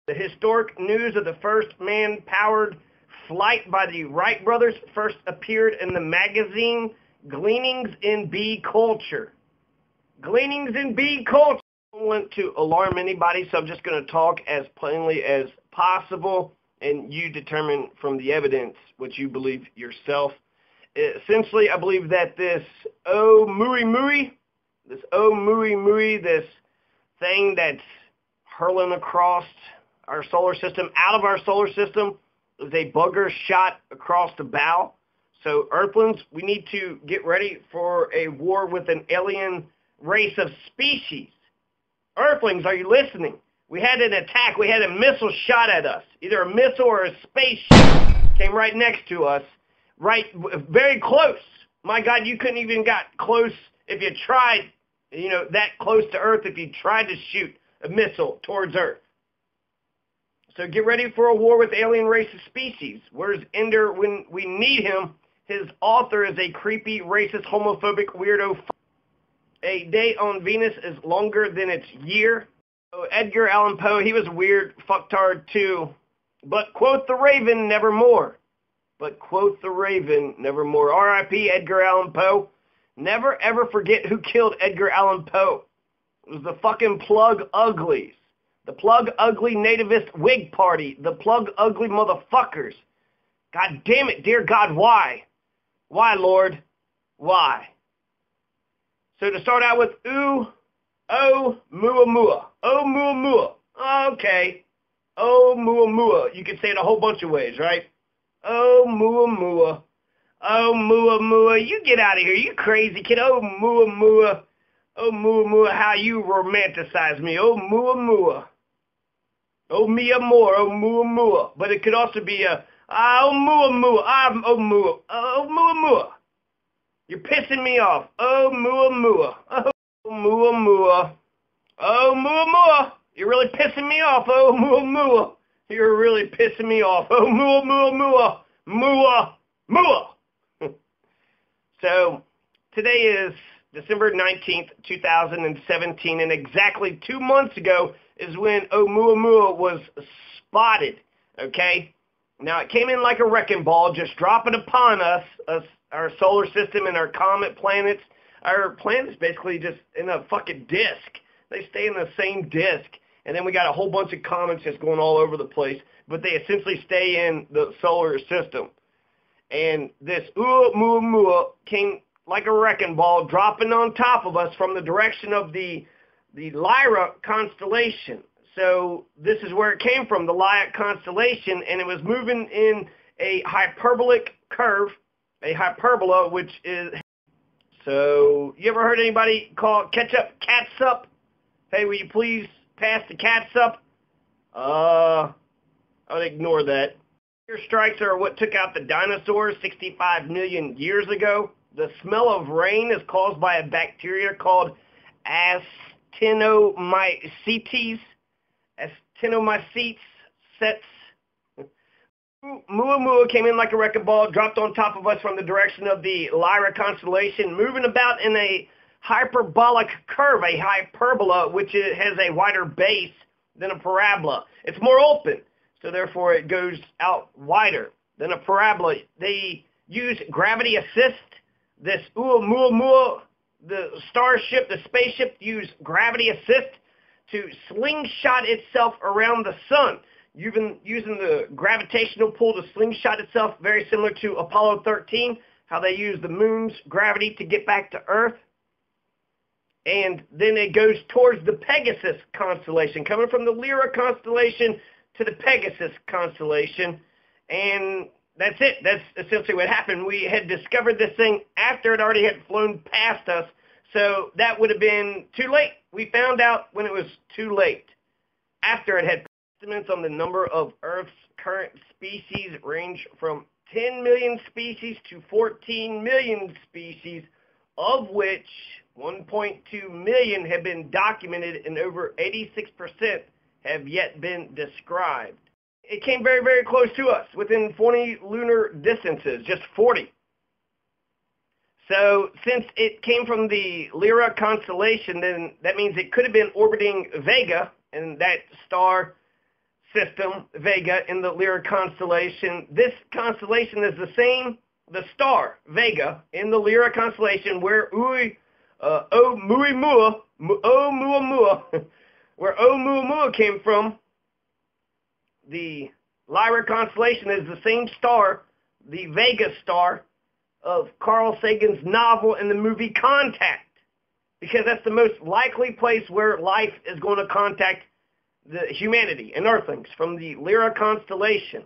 The historic news of the first man-powered flight by the Wright brothers first appeared in the magazine Gleanings in Bee Culture. Gleanings in Bee Culture. I don't want to alarm anybody, so I'm just going to talk as plainly as possible, and you determine from the evidence what you believe yourself. Essentially, I believe that this Oumuamua, this thing that's hurling across our solar system, out of our solar system, is a bugger shot across the bow. So, Earthlings, we need to get ready for a war with an alien race of species. Earthlings, are you listening? We had an attack. We had a missile shot at us. Either a missile or a spaceship came right next to us, right, very close. My God, you couldn't even got close if you tried, that close to Earth if you tried to shoot a missile towards Earth. So get ready for a war with alien race of species. Where's Ender when we need him? His author is a creepy, racist, homophobic weirdo. A day on Venus is longer than its year. So Edgar Allan Poe, he was a weird fucktard too. But quote the Raven, nevermore. But quote the Raven, nevermore. R.I.P. Edgar Allan Poe. Never ever forget who killed Edgar Allan Poe. It was the fucking Plug Uglies. The Plug Ugly Nativist Whig Party. The Plug Ugly motherfuckers. God damn it, dear God, why? Why, Lord? Why? So to start out with, Oumuamua. Oumuamua. Okay. Oumuamua. You can say it a whole bunch of ways, right? Oumuamua. Oumuamua. You get out of here, you crazy kid. Oumuamua. Oumuamua, how you romanticize me. Oumuamua. Oh, me more, Oumuamua. But it could also be a Oumuamua. I'm Oumuamua. You're pissing me off. Oumuamua. Oumuamua. Oumuamua. You're really pissing me off. Oumuamua. You're really pissing me off. Oumuamua. Mua. So, today is December 19th, 2017, and exactly 2 months ago is when Oumuamua was spotted, okay? Now, it came in like a wrecking ball, just dropping upon us, our solar system and our comet planets. Our planets basically just in a fucking disk. They stay in the same disk, and then we got a whole bunch of comets just going all over the place, but they essentially stay in the solar system. And this Oumuamua came like a wrecking ball, dropping on top of us from the direction of the Lyra constellation. So this is where it came from, the Lyra constellation, and it was moving in a hyperbolic curve, a hyperbola, which is... So, you ever heard anybody call ketchup catsup? Hey, will you please pass the catsup? I would ignore that. Meteor strikes are what took out the dinosaurs 65 million years ago. The smell of rain is caused by a bacteria called actinomycetes. Oumuamua came in like a wrecking ball, dropped on top of us from the direction of the Lyra constellation, moving about in a hyperbolic curve, a hyperbola, which has a wider base than a parabola. It's more open, so therefore it goes out wider than a parabola. They use gravity assist. This Oumuamua, the starship, the spaceship, used gravity assist to slingshot itself around the sun, using the gravitational pull to slingshot itself, very similar to Apollo 13, how they use the moon's gravity to get back to Earth. And then it goes towards the Pegasus constellation, coming from the Lyra constellation to the Pegasus constellation. And that's it. That's essentially what happened. We had discovered this thing after it already had flown past us, so that would have been too late. We found out when it was too late. After it had estimates on the number of Earth's current species range from 10 million species to 14 million species, of which 1.2 million have been documented and over 86% have yet been described. It came very, very close to us, within 40 lunar distances, just 40. So since it came from the Lyra constellation, then that means it could have been orbiting Vega, and that star system, Vega, in the Lyra constellation. This constellation is the star, Vega, in the Lyra constellation where Oumuamua, where Oumuamua came from. The Lyra constellation is the same star, the Vega star, of Carl Sagan's novel and the movie Contact, because that's the most likely place where life is going to contact the humanity and Earthlings from the Lyra constellation.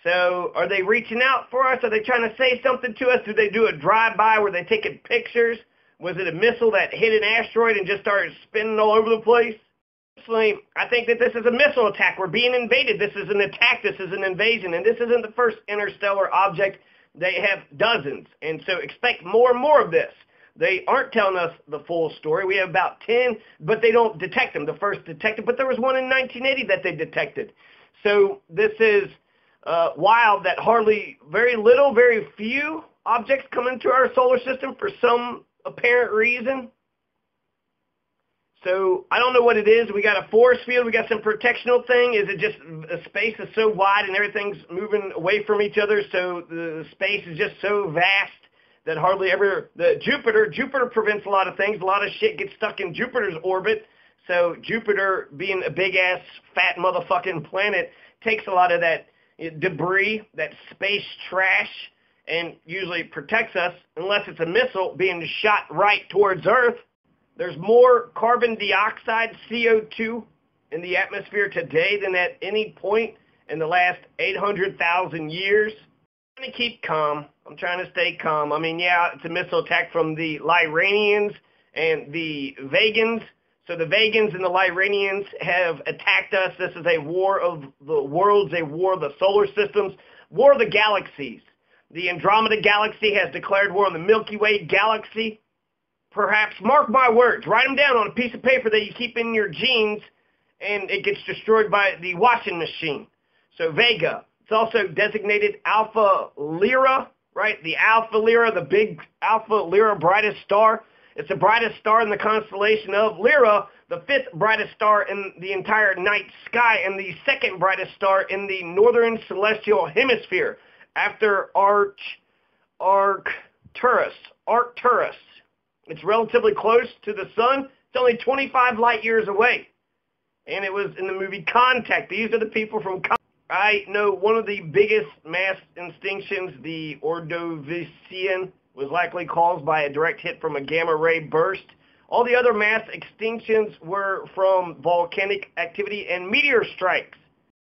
So are they reaching out for us? Are they trying to say something to us? Do they do a drive-by where they're taking pictures? Was it a missile that hit an asteroid and just started spinning all over the place? Personally, I think that this is a missile attack. We're being invaded. This is an attack. This is an invasion. And this isn't the first interstellar object. They have dozens. And so expect more and more of this. They aren't telling us the full story. We have about 10, but they don't detect them. The first detected, but there was one in 1980 that they detected. So this is wild that very few objects come into our solar system for some apparent reason. So I don't know what it is. We got a force field. We got some protectional thing. Is it just space is so wide and everything's moving away from each other, so the space is just so vast that hardly ever Jupiter prevents a lot of things. A lot of shit gets stuck in Jupiter's orbit. So Jupiter, being a big ass fat motherfucking planet, takes a lot of that debris, that space trash, and usually protects us unless it's a missile being shot right towards Earth. There's more carbon dioxide, CO2, in the atmosphere today than at any point in the last 800,000 years. I'm trying to keep calm. I'm trying to stay calm. I mean, yeah, it's a missile attack from the Lyranians and the Vegans. So the Vegans and the Lyranians have attacked us. This is a war of the worlds, a war of the solar systems, war of the galaxies. The Andromeda Galaxy has declared war on the Milky Way Galaxy. Perhaps, mark my words, write them down on a piece of paper that you keep in your jeans, and it gets destroyed by the washing machine. So Vega, it's also designated Alpha Lyra, right? The Alpha Lyra, the big Alpha Lyra brightest star. It's the brightest star in the constellation of Lyra, the fifth brightest star in the entire night sky, and the second brightest star in the northern celestial hemisphere, after Arcturus. It's relatively close to the sun. It's only 25 light years away. And it was in the movie Contact. These are the people from Contact. I know one of the biggest mass extinctions, the Ordovician, was likely caused by a direct hit from a gamma ray burst. All the other mass extinctions were from volcanic activity and meteor strikes.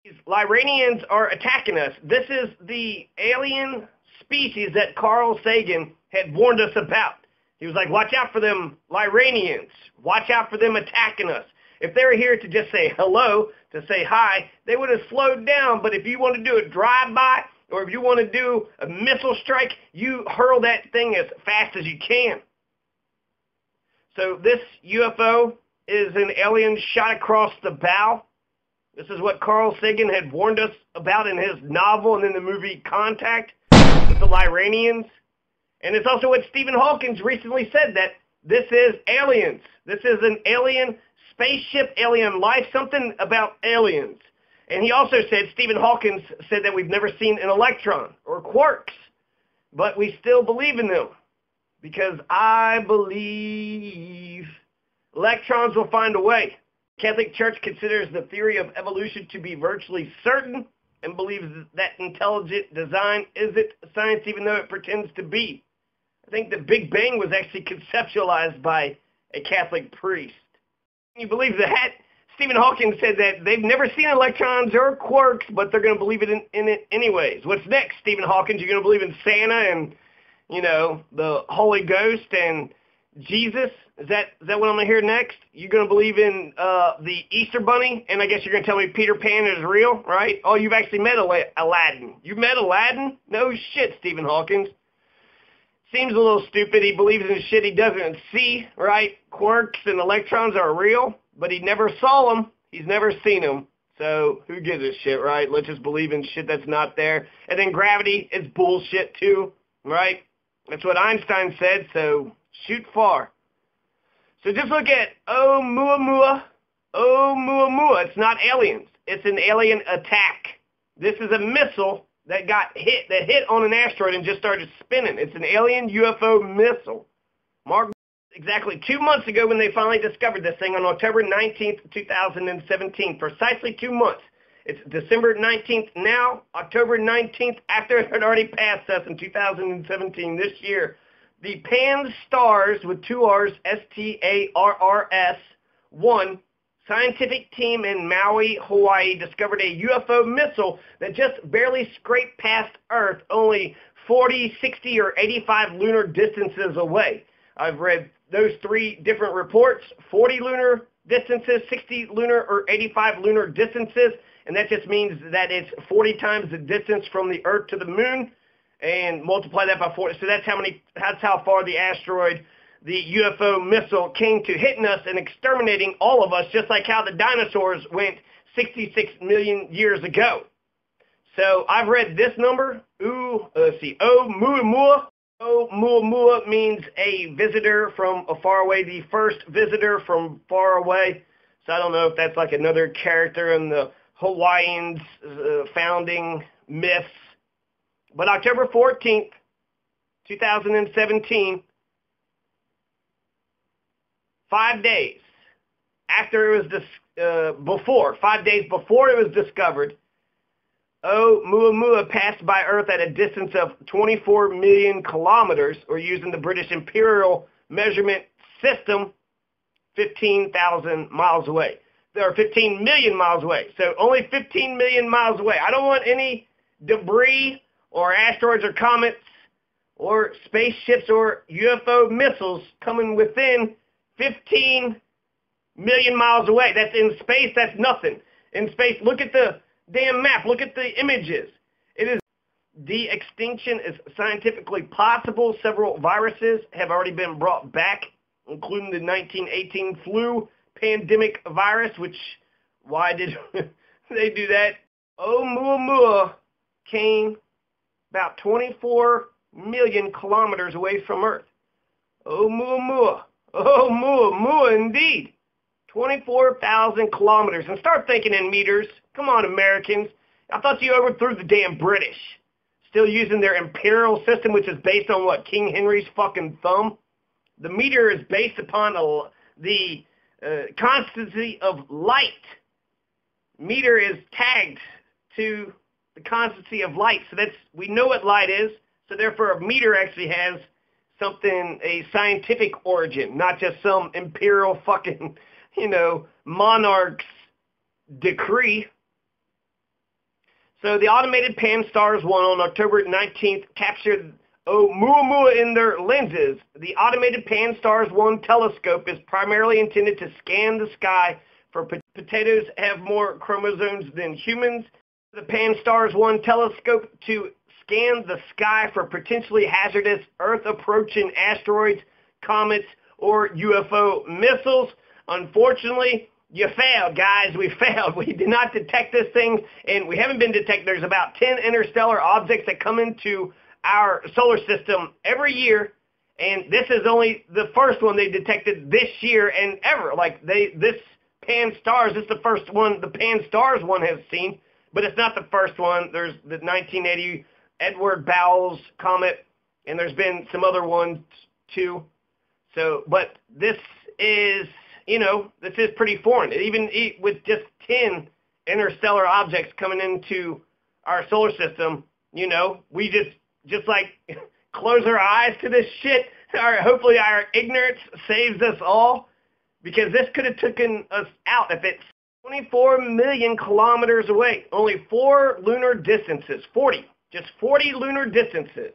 These Lyranians are attacking us. This is the alien species that Carl Sagan had warned us about. He was like, watch out for them Lyranians. Watch out for them attacking us. If they were here to just say hello, to say hi, they would have slowed down. But if you want to do a drive-by, or if you want to do a missile strike, you hurl that thing as fast as you can. So this UFO is an alien shot across the bow. This is what Carl Sagan had warned us about in his novel and in the movie Contact with the Lyranians. And it's also what Stephen Hawking recently said, that this is aliens. This is an alien spaceship, alien life, something about aliens. And he also said, Stephen Hawking said that we've never seen an electron or quarks, but we still believe in them because I believe electrons will find a way. The Catholic Church considers the theory of evolution to be virtually certain and believes that intelligent design isn't science, even though it pretends to be. I think the Big Bang was actually conceptualized by a Catholic priest. Can you believe that? Stephen Hawking said that they've never seen electrons or quarks, but they're going to believe in it anyways. What's next, Stephen Hawking? You're going to believe in Santa and, the Holy Ghost and Jesus? Is that what I'm going to hear next? You're going to believe in the Easter Bunny, and I guess you're going to tell me Peter Pan is real, right? Oh, you've actually met Aladdin. You met Aladdin? No shit, Stephen Hawking. Seems a little stupid. He believes in shit he doesn't see, right? Quarks and electrons are real, but he never saw them. He's never seen them. So who gives a shit, right? Let's just believe in shit that's not there. And then gravity is bullshit too, right? That's what Einstein said, so shoot far. So just look at Oumuamua. Oumuamua. It's not aliens. it's an alien attack. This is a missile that hit on an asteroid and just started spinning. It's an alien UFO missile. Mark, exactly 2 months ago when they finally discovered this thing on October 19th, 2017. Precisely 2 months. It's December 19th now, October 19th, after it had already passed us in 2017 this year. The Pan-STARRS, with 2 R's, STARRS, 1 scientific team in Maui, Hawaii, discovered a UFO missile that just barely scraped past Earth, only 40, 60, or 85 lunar distances away. I've read those 3 different reports, 40 lunar distances, 60 lunar, or 85 lunar distances, and that just means that it's 40 times the distance from the Earth to the Moon, and multiply that by 40. So that's how far the asteroid, the UFO missile, came to hitting us and exterminating all of us, just like how the dinosaurs went 66 million years ago. So I've read this number. Oumuamua. Oumuamua means a visitor from far away, the first visitor from far away. So I don't know if that's like another character in the Hawaiians' founding myths. But October 14th, 2017, 5 days after it was 5 days before it was discovered, Oumuamua passed by Earth at a distance of 24 million kilometers, or using the British Imperial measurement system, 15,000 miles away. There are 15 million miles away, so only 15 million miles away. I don't want any debris or asteroids or comets or spaceships or UFO missiles coming within 15 million miles away. That's in space. That's nothing. In space, look at the damn map. Look at the images. De-extinction is scientifically possible. Several viruses have already been brought back, including the 1918 flu pandemic virus, why did they do that? Oumuamua came about 24 million kilometers away from Earth. Oumuamua. Oumuamua indeed. 24,000 kilometers. And start thinking in meters. Come on, Americans. I thought you overthrew the damn British. Still using their imperial system, which is based on what? King Henry's fucking thumb? The meter is based upon the constancy of light. Meter is tagged to the constancy of light. So we know what light is. So therefore a meter actually has a scientific origin, not just some imperial fucking, monarch's decree. So the automated Pan-STARRS 1 on October 19th captured Oumuamua in their lenses. The automated Pan-STARRS 1 telescope is primarily intended to scan the sky for potatoes have more chromosomes than humans. The Pan-STARRS 1 telescope to scan the sky for potentially hazardous Earth-approaching asteroids, comets, or UFO missiles. Unfortunately, you failed, guys. We failed. We did not detect this thing, and we haven't been detected. There's about 10 interstellar objects that come into our solar system every year, and this is only the first one they detected this year and ever. This Pan-STARRS is the first one the Pan-STARRS one has seen, but it's not the first one. There's the 1980 Edward Bowles comet, and there's been some other ones too. So, but this is, this is pretty foreign. Even with just 10 interstellar objects coming into our solar system, we just like close our eyes to this shit. Hopefully our ignorance saves us all, because this could have taken us out if it's 24 million kilometers away. Only 4 lunar distances. 40. Just 40 lunar distances.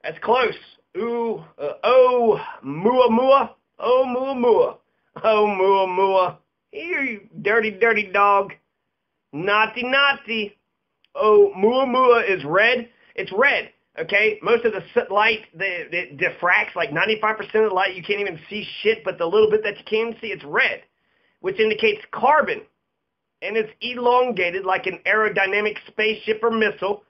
That's close. Oumuamua. Oumuamua. Oumuamua. Here, you dirty, dirty dog. Naughty, naughty. Oumuamua is red. It's red, okay? Most of the light, it diffracts, like 95% of the light. You can't even see shit, but the little bit that you can see, it's red, which indicates carbon. And it's elongated like an aerodynamic spaceship or missile,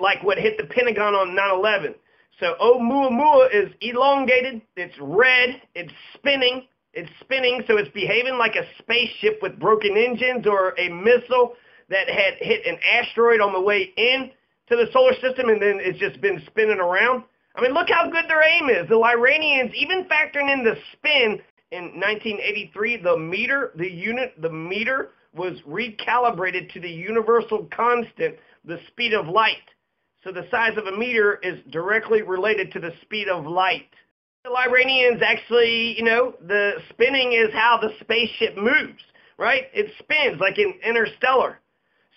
like what hit the Pentagon on 9/11. So Oumuamua is elongated, it's red, it's spinning, It's spinning, so it's behaving like a spaceship with broken engines or a missile that had hit an asteroid on the way in to the solar system, and then it's just been spinning around. I mean, look how good their aim is. The Lyranians, even factoring in the spin in 1983, the meter was recalibrated to the universal constant, the speed of light. So the size of a meter is directly related to the speed of light. The Lyranians actually, the spinning is how the spaceship moves, right? It spins like in Interstellar.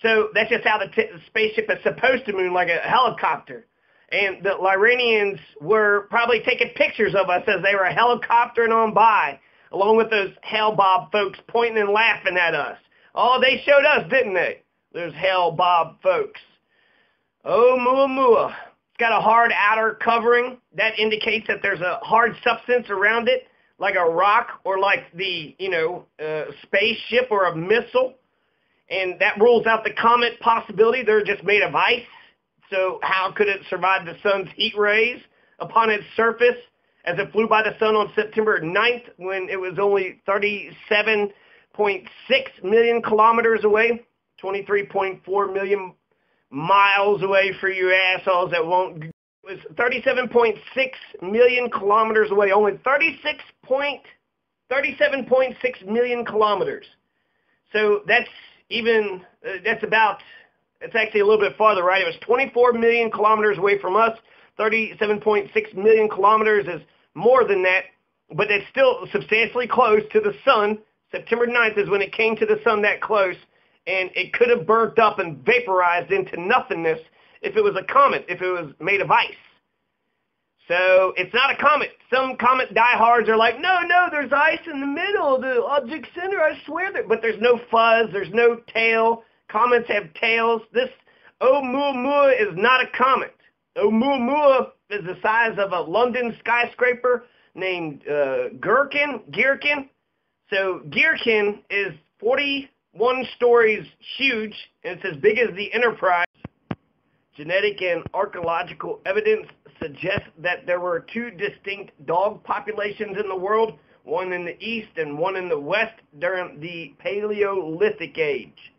So that's just how the spaceship is supposed to move, like a helicopter. And the Lyranians were probably taking pictures of us as they were helicoptering on by, along with those Hell Bob folks pointing and laughing at us. Oh, they showed us, didn't they? Those Hell Bob folks. Oumuamua. It's got a hard outer covering. That indicates that there's a hard substance around it, like a rock or like the, spaceship or a missile. And that rules out the comet possibility. They're just made of ice. So how could it survive the sun's heat rays upon its surface as it flew by the sun on September 9th when it was only 37.6 million kilometers away, 23.4 million miles away for you assholes that won't. It was 37.6 million kilometers away, only 37.6 million kilometers. So that's it's actually a little bit farther, right? It was 24 million kilometers away from us. 37.6 million kilometers is more than that, but it's still substantially close to the sun. September 9th is when it came to the sun that close, and it could have burnt up and vaporized into nothingness if it was a comet, if it was made of ice. So it's not a comet. Some comet diehards are like, no, there's ice in the middle, the object center, I swear that. But there's no fuzz, there's no tail. Comets have tails. This Oumuamua is not a comet. Oumuamua is the size of a London skyscraper named Gherkin. So Gherkin is 41 stories huge, and it's as big as the Enterprise. Genetic and archaeological evidence suggests that there were two distinct dog populations in the world, one in the east and one in the west during the Paleolithic age.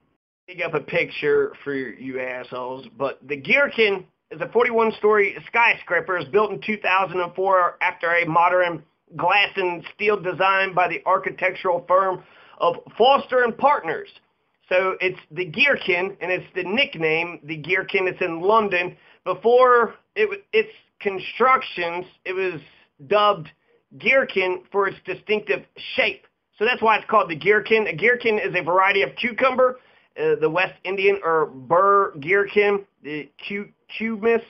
Dig up a picture for you assholes, but the Gherkin is a 41-story skyscraper. It was built in 2004 after a modern glass and steel design by the architectural firm of Foster and Partners. So it's the Gherkin, and it's the nickname, the Gherkin. It's in London. Before its constructions, it was dubbed Gherkin for its distinctive shape. So that's why it's called the Gherkin. A gherkin is a variety of cucumber, the West Indian or Burr gherkin, the Cucumis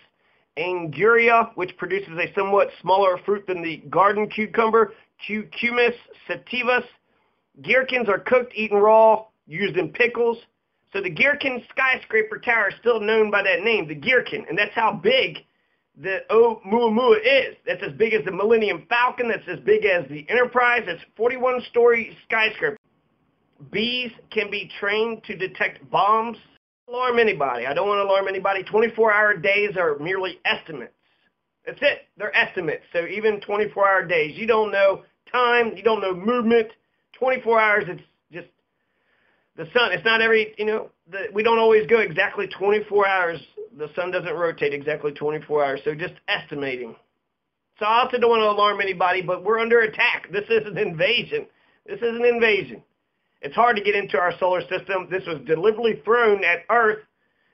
anguria, which produces a somewhat smaller fruit than the garden cucumber, Cucumis sativus. Gherkins are cooked, eaten raw, used in pickles. So the Gherkin skyscraper tower is still known by that name, the Gherkin, and that's how big the Oumuamua is. That's as big as the Millennium Falcon. That's as big as the Enterprise. It's 41-story skyscraper. Bees can be trained to detect bombs. Alarm anybody. I don't want to alarm anybody. 24-hour days are merely estimates. That's it. They're estimates. So even 24-hour days, you don't know time, you don't know movement. 24 hours, it's just the sun. It's not every, we don't always go exactly 24 hours. The sun doesn't rotate exactly 24 hours. So just estimating. So I also don't want to alarm anybody, but we're under attack. This is an invasion. It's hard to get into our solar system. This was deliberately thrown at Earth.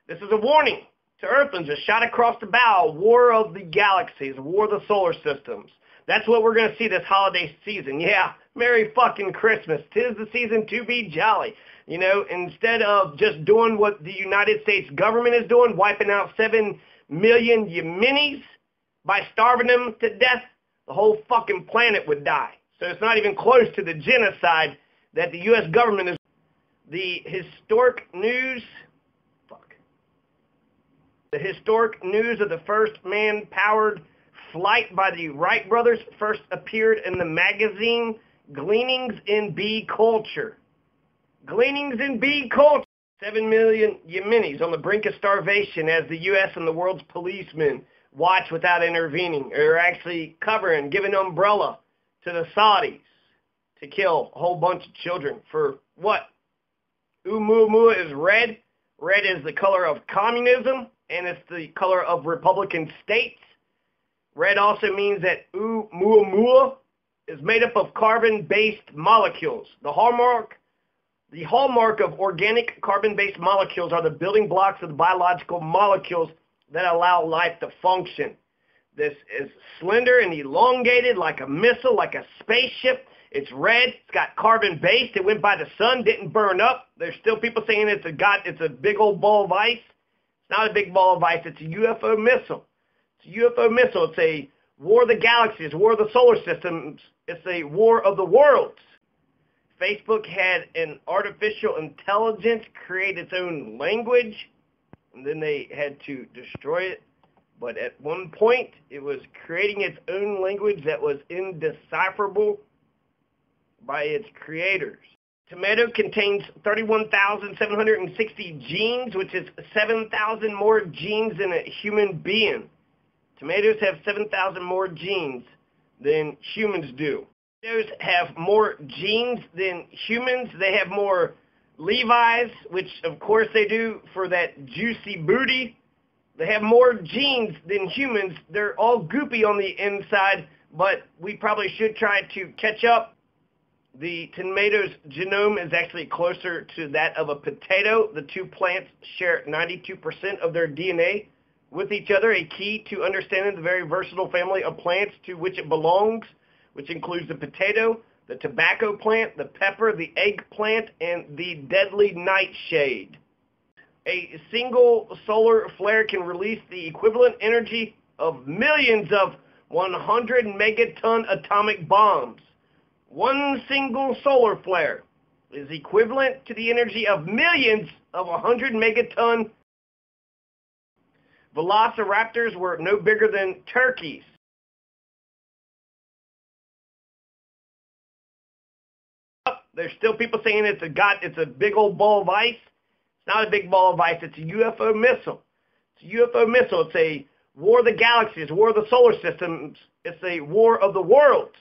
This is a warning to Earthlings. A shot across the bow, war of the galaxies, war of the solar systems. That's what we're going to see this holiday season. Yeah, Merry fucking Christmas. 'Tis the season to be jolly. Instead of just doing what the United States government is doing, wiping out 7 million Yemenis by starving them to death, the whole fucking planet would die. So it's not even close to the genocide that the U.S. government is. The historic news of the first man-powered flight by the Wright brothers first appeared in the magazine Gleanings in Bee Culture. 7 million Yemenis on the brink of starvation as the U.S. and the world's policemen watch without intervening, or actually covering, giving umbrella to the Saudis to kill a whole bunch of children. For what? Oumuamua is red. Red is the color of communism, and it's the color of Republican states. Red also means that Oumuamua is made up of carbon-based molecules. The hallmark of organic carbon-based molecules are the building blocks of the biological molecules that allow life to function. This is slender and elongated like a missile, like a spaceship. It's red. It's got carbon-based. It went by the sun, didn't burn up. There's still people saying it's a big old ball of ice. It's not a big ball of ice. It's a UFO missile. It's a UFO missile. It's a war of the galaxies, war of the solar systems. It's a war of the worlds. Facebook had an artificial intelligence create its own language, and then they had to destroy it. But at one point, it was creating its own language that was indecipherable by its creators. Tomato contains 31,760 genes, which is 7,000 more genes than a human being. Tomatoes have 7,000 more genes than humans do. Tomatoes have more genes than humans. They have more Levi's, which of course they do for that juicy booty. They have more genes than humans. They're all goopy on the inside, but we probably should try to catch up. The tomato's genome is actually closer to that of a potato. The two plants share 92% of their DNA with each other, a key to understanding the very versatile family of plants to which it belongs, which includes the potato, the tobacco plant, the pepper, the eggplant, and the deadly nightshade. A single solar flare can release the equivalent energy of millions of 100 megaton atomic bombs. One single solar flare is equivalent to the energy of millions of 100 megaton. Velociraptors were no bigger than turkeys. There's still people saying it's a big old ball of ice. It's not a big ball of ice. It's a UFO missile. It's a UFO missile. It's a war of the galaxies, war of the solar systems. It's a war of the worlds.